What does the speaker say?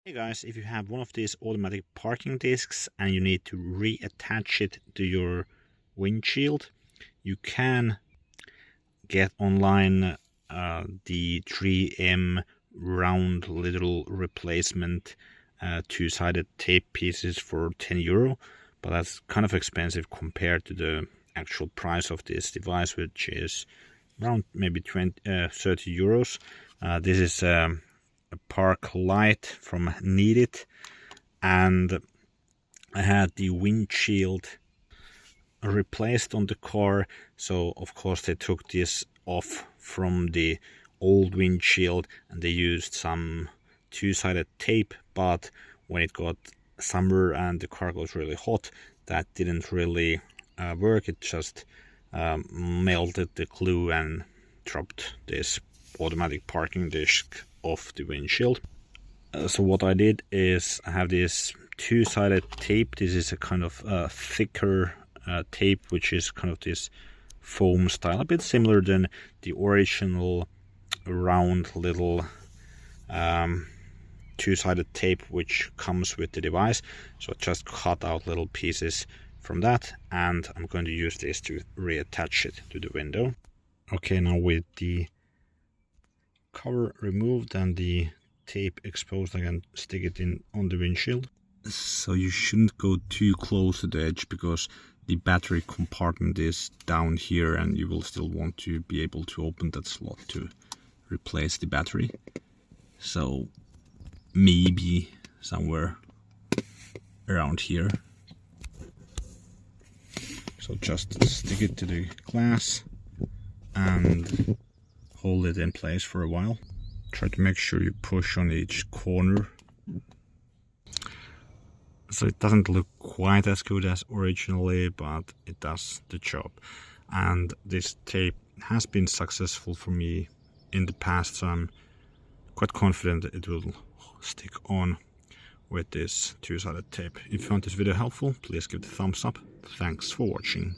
Hey guys, if you have one of these automatic parking discs and you need to reattach it to your windshield, you can get online the 3M round little replacement two-sided tape pieces for €10, but that's kind of expensive compared to the actual price of this device, which is around maybe 30 euros. This is a Park Lite from Lite, and I had the windshield replaced on the car, so of course they took this off from the old windshield and they used some two-sided tape, but when it got summer and the car got really hot, that didn't really work. It just melted the glue and dropped this automatic parking disc off the windshield. So what I did is I have this two-sided tape. This is a kind of thicker tape, which is kind of this foam style, a bit similar than the original round little two-sided tape which comes with the device. So I just cut out little pieces from that, and I'm going to use this to reattach it to the window. Okay, now with the cover removed and the tape exposed, I can stick it in on the windshield. So you shouldn't go too close to the edge because the battery compartment is down here and you will still want to be able to open that slot to replace the battery. So maybe somewhere around here. So just stick it to the glass and hold it in place for a while. Try to make sure you push on each corner. So it doesn't look quite as good as originally, but it does the job. And this tape has been successful for me in the past, so I'm quite confident that it will stick on with this two-sided tape. If you found this video helpful, please give it a thumbs up. Thanks for watching.